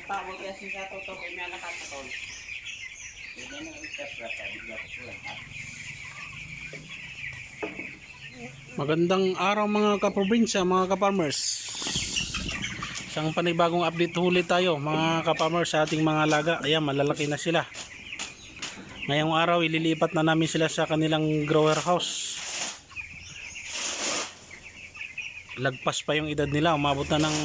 Pawag kasi sa totoo ko may nakakatol. Hindi na i-step rata bigla ko lang. Magandang araw mga kaprobinsya, mga kaparmers. Isang panibagong update huli tayo mga kaparmers sa ating mga alaga. Ayan, malalaki na sila. Ngayong araw ililipat na namin sila sa kanilang grower house. Lagpas pa yung edad nila, umabot na ng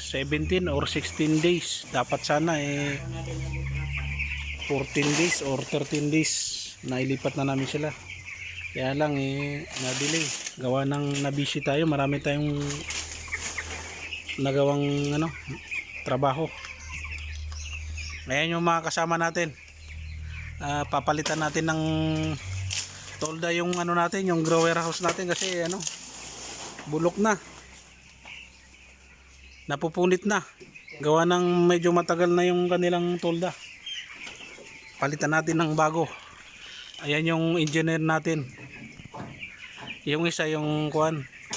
17 or 16 days. Dapat sana 14 days or 13 days na ilipat na namin sila. Kaya lang na-delay. Gawa ng na-busy tayo, marami tayong nagawang trabaho. Ayan yung mga kasama natin. Papalitan natin ng tolda yung natin, yung grower house natin kasi bulok na. Napupunit na. Gawa ng medyo matagal na yung kanilang tolda. Palitan natin ng bago. Ayan yung engineer natin. Yung isa yung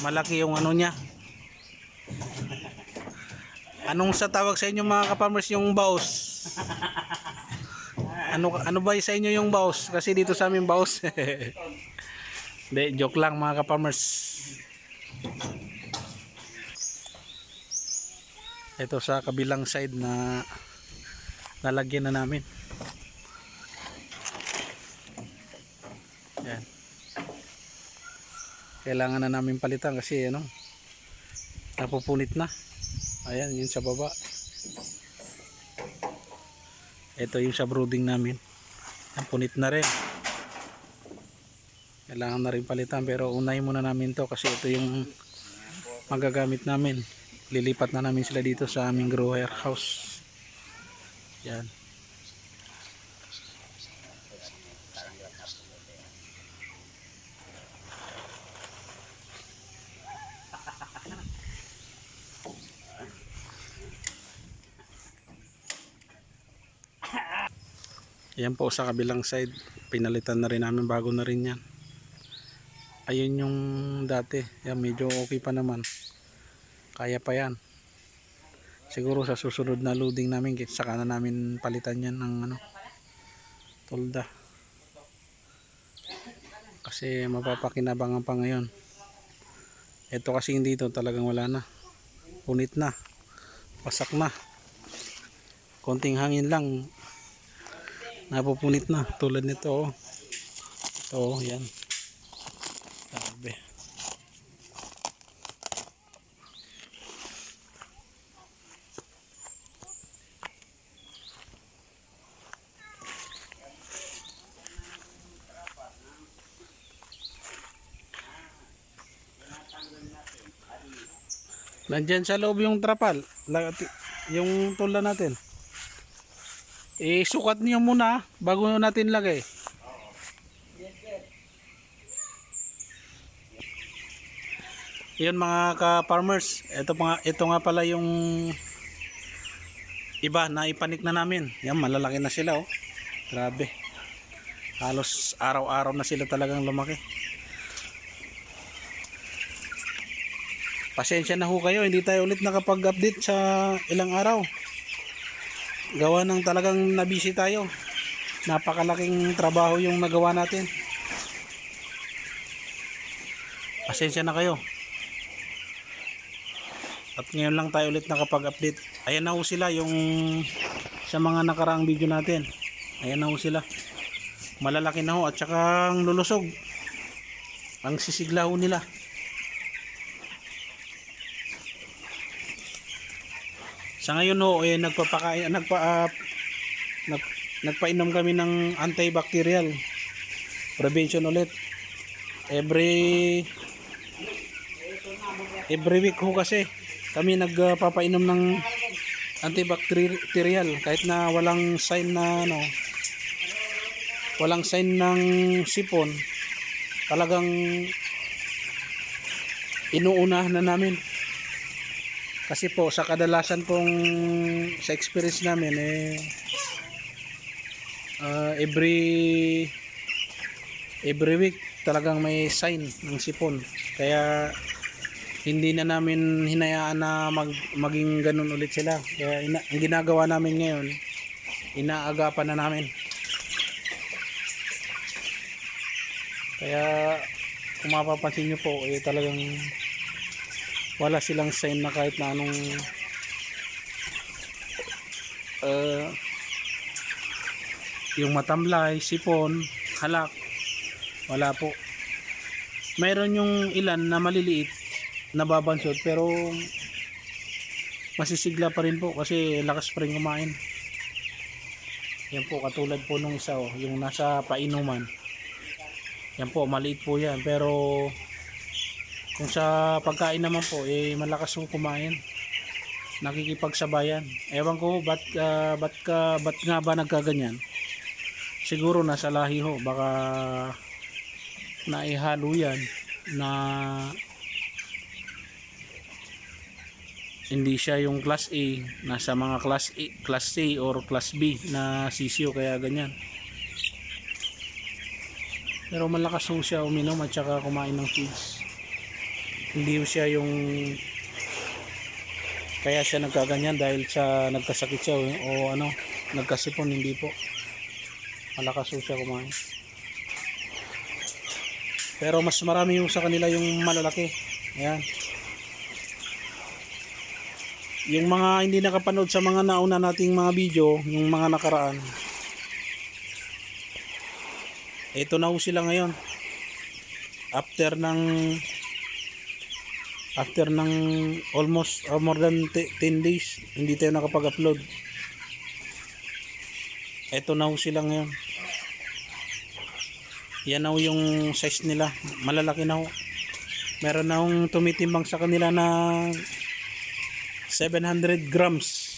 malaki yung niya. Anong sa tawag sa inyo mga kaparmers yung baos? Ano ba sa inyo yung baos? Kasi dito sa amin baos. Hindi, joke lang mga kaparmers. Ito sa kabilang side na lalagyan na namin. Yan. Kailangan na namin palitan kasi napupunit na. Ayan, yun sa baba. Ito yung sa brooding namin. Ang punit na rin. Kailangan na rin palitan pero unahin muna namin to kasi ito yung magagamit namin. Lilipat na namin sila dito sa aming grower house. Yan. Yan po sa kabilang side, pinalitan na rin namin, bago na rin yan. Ayun yung dati, yan medyo okay pa naman, kaya pa yan. Siguro sa susunod na loading namin saka na namin palitan yan ng tolda, kasi mapapakinabangan pa ngayon. Ito kasi dito talagang wala na, punit na, pasak na, konting hangin lang napupunit na, tulad nito ito yan. Sabi nandyan sa loob yung trapal, yung tulda natin. Sukat niyo muna bago natin lagay. Yun mga ka-farmers, ito nga pala yung iba na ipanik na namin. Yan, malalaki na sila Grabe. Halos araw-araw na sila talagang lumaki. Pasensya na ho kayo, hindi tayo ulit nakapag-update sa ilang araw. Gawa ng talagang nabisi tayo. Napakalaking trabaho yung nagawa natin. Pasensya na kayo. At ngayon lang tayo ulit nakapag-update. Ayan na ho sila yung sa mga nakaraang video natin. Ayan na ho sila. Malalaki na ho at saka ang lulusog. Ang sisigla ho nila. Sa ngayon ho, nagpainom kami ng antibacterial prevention ulit. Every week ho kasi kami nagpapainom ng antibacterial kahit na walang sign ng sipon. Talagang inuunahan na namin. Kasi po sa kadalasan pong sa experience namin every week talagang may sign ng sipon. Kaya hindi na namin hinayaan na maging ganun ulit sila. Kaya ang ginagawa namin ngayon, inaagapan na namin. Kaya kung mapapansin nyo po, talagang wala silang sign na kahit na anong yung matamlay, sipon, halak, wala po. Mayroon yung ilan na maliliit na babansot pero masisigla pa rin po kasi lakas pa rin kumain. Yan po, katulad po nung isa, yung nasa painuman. Yan po, maliit po yan, pero kung sa pagkain naman po malakas po kumain, nakikipagsabayan. Ewan ko ba't nga ba nagkaganyan. Siguro nasa lahi ho, baka naihalo yan na hindi siya yung class A, nasa mga class C or class B na sisyo, kaya ganyan. Pero malakas ho siya uminom at saka kumain ng feeds. Hindi ho siya yung kaya siya nagkaganyan dahil sa nagkasakit siya o ano, nagkasipon, hindi po. Malakas ho siya kumain. Pero mas marami ho sa kanila yung malalaki. Ayan. Yung mga hindi nakapanood sa mga nauna nating mga video, yung mga nakaraan, ito na ho sila ngayon. After ng almost more than 10 days, hindi tayo nakapag-upload. Ito na ho sila ngayon. Yan na ho yung size nila. Malalaki na ho. Meron na hong tumitimbang sa kanila na 700 grams.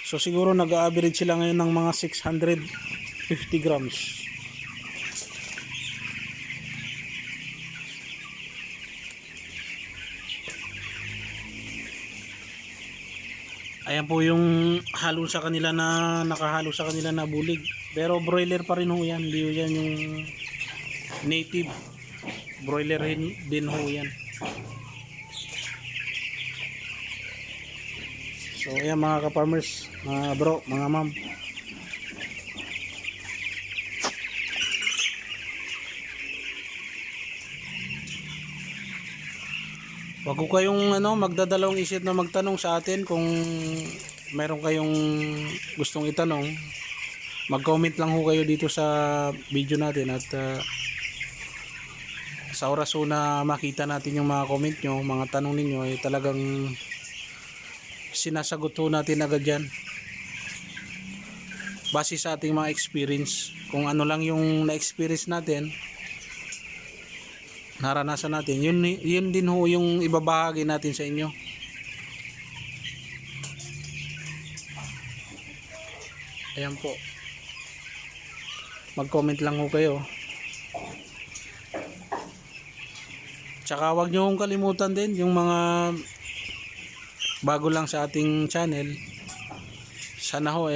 So siguro nag-average sila ngayon ng mga 650 grams. Ayan po yung halo sa kanila na nakahalo sa kanila na bulig. Pero broiler pa rin ho yan. Hindi ho yan yung native. Broiler din ho yan. So ayan mga ka-farmers, mga bro, mga ma'am. Wag ko kayong magdadalawang isip na magtanong sa atin. Kung meron kayong gustong itanong, mag-comment lang ho kayo dito sa video natin at sa oras ho na makita natin yung mga comment nyo, mga tanong ninyo, ay talagang sinasagot ho natin agad yan base sa ating mga experience. Kung ano lang yung na-experience natin, naranasan natin, yun din ho yung ibabahagi natin sa inyo. Ayan po, mag-comment lang ho kayo. Tsaka wag nyo hong kalimutan din yung mga bago lang sa ating channel. Sana ho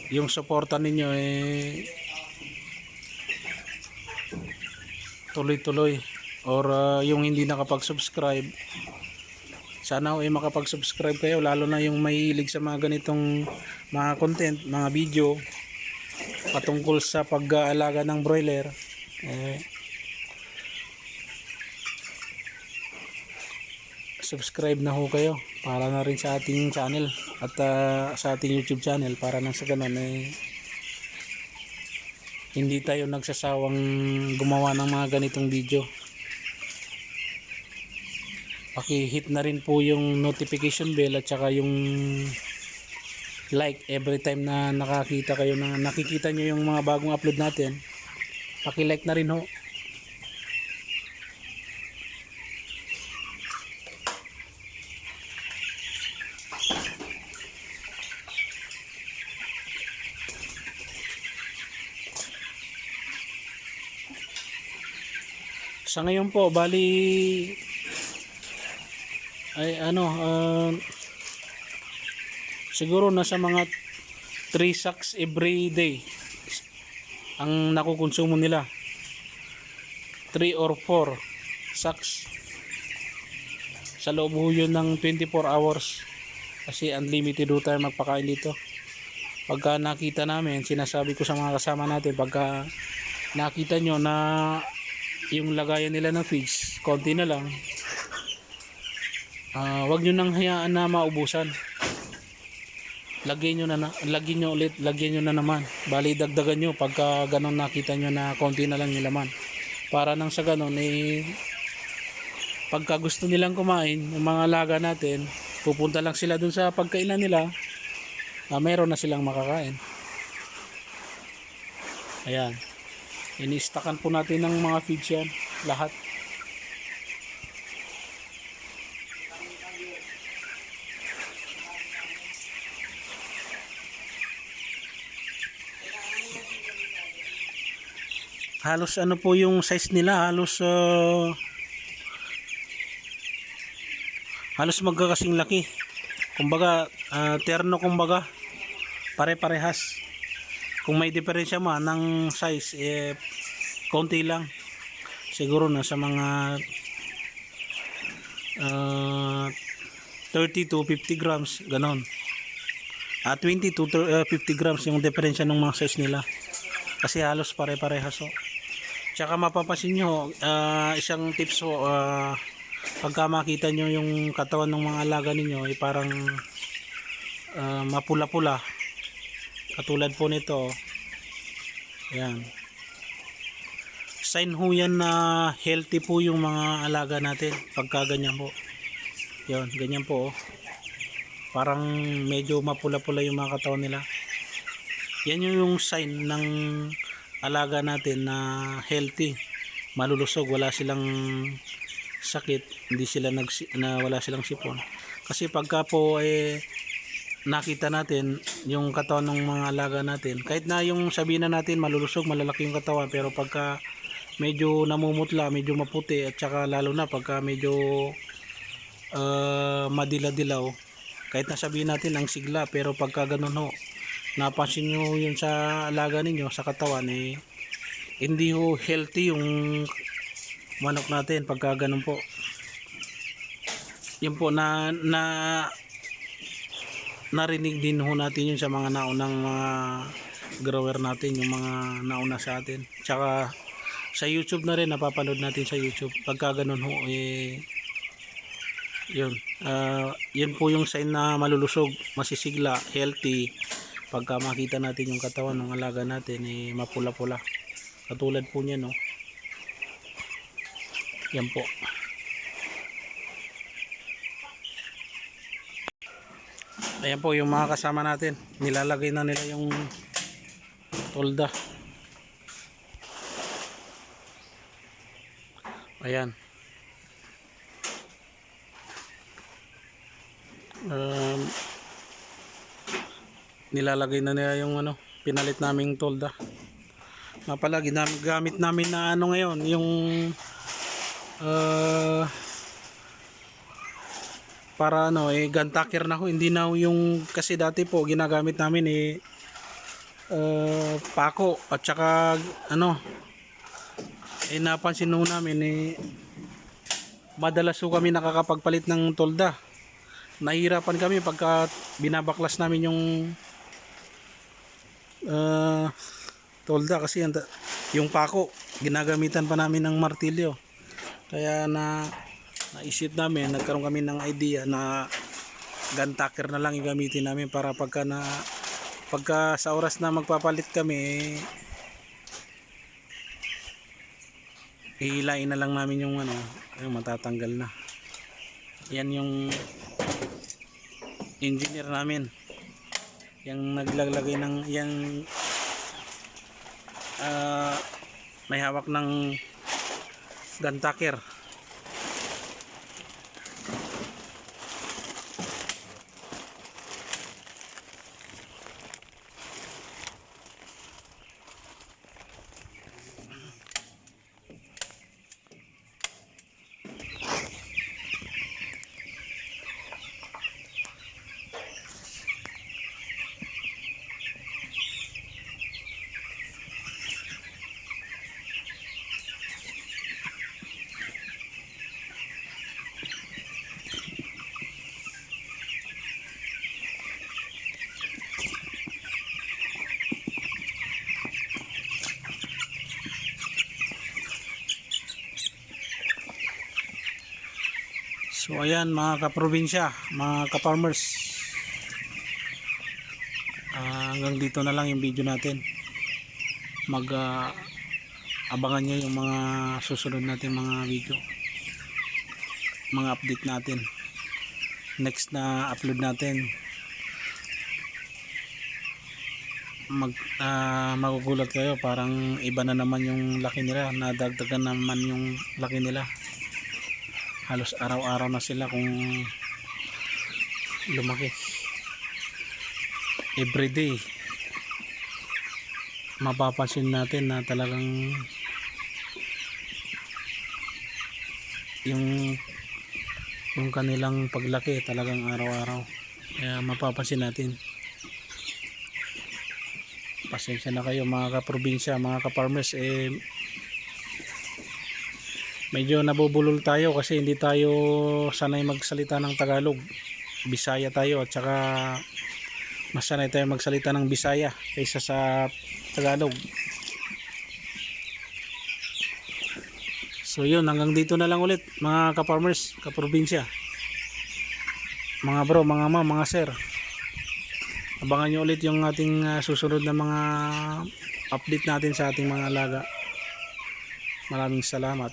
yung suporta ninyo tuloy-tuloy, or yung hindi nakapag-subscribe, sana ho makapag-subscribe kayo, lalo na yung mahilig sa mga ganitong mga content, mga video patungkol sa pag-aalaga ng broiler. Subscribe na ho kayo para na rin sa ating channel at sa ating YouTube channel, para nang sa ganun hindi tayo nagsasawang gumawa ng mga ganitong video. Paki-hit na rin po yung notification bell at saka yung like every time na nakakita kayo, na nakikita nyo yung mga bagong upload natin. Paki-like na rin ho. Sa ngayon po, bali ay siguro nasa mga 3 sacks every day ang nakukonsumo nila. 3 or 4 sacks. Sa loob ho yun ng 24 hours. Kasi unlimited ho tayo magpakain dito. Pagka nakita namin, sinasabi ko sa mga kasama natin, pagka nakita nyo na yung lagayan nila ng feeds, konti na lang, wag nyo nang hayaan na maubusan. Lagyan nyo ulit, lagyan nyo na naman. Bali dagdagan nyo pagka ganun nakita nyo na konti na lang yung laman. Para nang sa ganun, pagka gusto nilang kumain, yung mga alaga natin, pupunta lang sila dun sa pagkainan nila, meron na silang makakain. Ayan. Ini-stackan po natin ng mga feeds yan, lahat. Halos ano po yung size nila, halos magkakasing laki. Kumbaga, terno kumbaga, pare-parehas. Kung may diferensya man ng size, konti lang. Siguro na sa mga 30 to 50 grams, ganon. 20 to 50 grams yung diferensya ng mga size nila. Kasi halos pare-parehas ho. Tsaka mapapansin nyo, isang tips ho, pagka makita nyo yung katawan ng mga alaga ninyo ay parang mapula-pula, katulad po nito. Ayan, sign ho yan na healthy po yung mga alaga natin pagka ganyan po. Yun, ganyan po. Parang medyo mapula-pula yung mga katawan nila. Yan yung sign ng alaga natin na healthy, malulusog, wala silang sakit, hindi sila wala silang sipon. Kasi pagka po nakita natin yung katawan ng mga alaga natin, kahit na yung sabihin na natin malulusog, malalaki yung katawan, pero pagka medyo namumutla, medyo maputi, at saka lalo na pagka medyo madila-dilaw, kahit na sabihin natin ang sigla, pero pagka ganun ho, napansin nyo yun sa alaga ninyo, sa katawan, hindi ho healthy yung manok natin pagka ganun po. Yun po narinig din ho natin yun sa mga naunang mga grower natin, yung mga nauna sa atin. Tsaka sa YouTube na rin, napapanood natin sa YouTube. Pagka ganun ho, yun po yung sign na malulusog, masisigla, healthy. Pagka makita natin yung katawan ng alaga natin, mapula-pula. Katulad po niya, no? Yan po. Ayan po yung mga kasama natin. Nilalagay na nila yung tolda. Ayan. Nilalagay na nila yung pinalit naming tolda. Mapala, ginagamit namin na ngayon, yung para gun tucker na ho, hindi na ho yung, kasi dati po ginagamit namin pako, at saka napansin ho namin madalas ho kami nakakapagpalit ng tolda. Nahihirapan kami pagka binabaklas namin yung tolda, kasi yung pako ginagamitan pa namin ng martilyo. Kaya naisip namin, nagkaroon kami ng idea na gun tucker na lang yung gamitin namin, para pagka sa oras na magpapalit kami, ihilain na lang namin yung yung matatanggal na. Yan yung engineer namin, yung naglalagay ng yan, may hawak ng gun tucker. So ayan mga kaprobinsya, mga ka-farmers. Hanggang dito na lang yung video natin. Abangan nyo yung mga susunod natin mga video, mga update natin. Next na upload natin, magugulat kayo, parang iba na naman yung laki nila, nadagdagan naman yung laki nila. Halos araw-araw na sila kung lumaki. Everyday mapapansin natin na talagang yung kanilang paglaki talagang araw-araw. Kaya mapapansin natin. Pasensya na kayo mga kaprobinsya, mga ka-farmers, medyo nabubulol tayo kasi hindi tayo sanay magsalita ng Tagalog. Bisaya tayo at saka mas sanay tayo magsalita ng Bisaya kaysa sa Tagalog. So yun, hanggang dito na lang ulit mga ka-farmers, ka-probinsya, mga bro, mga ma, mga sir. Abangan nyo ulit yung ating susunod na mga update natin sa ating mga alaga. Maraming salamat.